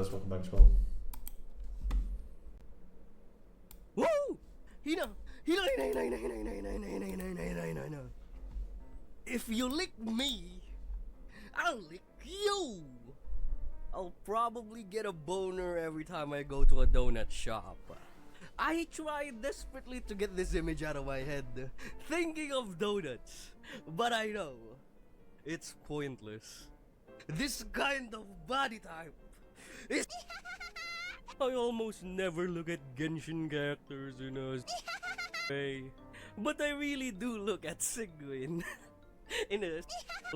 guys, welcome back as well. Woo! If you lick me, I'll lick you. I'll probably get a boner every time I go to a donut shop. I try desperately to get this image out of my head, thinking of donuts, but I know it's pointless. This kind of body type is. I almost never look at Genshin characters in a way, but I really do look at Sigwin in a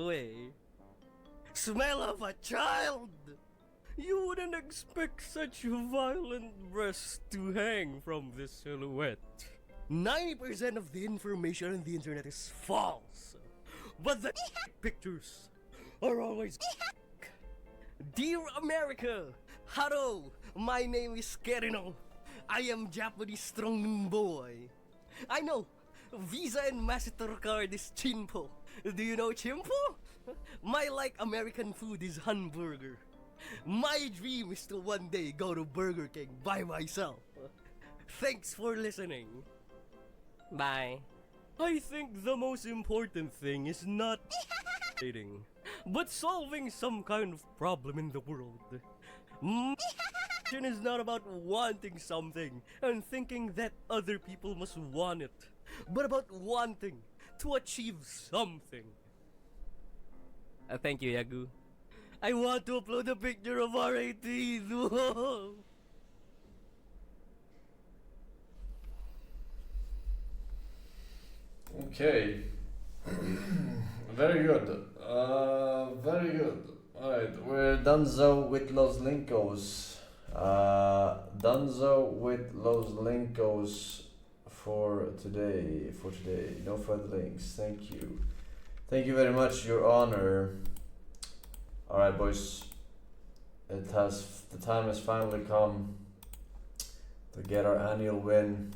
way. Smell of a child! You wouldn't expect such violent breasts to hang from this silhouette. 90% of the information on the internet is false, but the pictures are always. Dear America, hello, my name is Kerino. I am Japanese strong boy. I know, Visa and MasterCard is Chimpo. Do you know Chimpo? My American food is hamburger. My dream is to one day go to Burger King by myself. Thanks for listening. Bye. I think the most important thing is not dating, but solving some kind of problem in the world. Is not about wanting something and thinking that other people must want it, but about wanting to achieve something. Thank you, Yagu. I want to upload a picture of our 18. Okay. Very good. Very good. Alright, we're donezo with Los Linkos. Donezo with Los Linkos for today. No further links. Thank you. Thank you very much, Your Honor. Alright, boys. The time has finally come to get our annual win.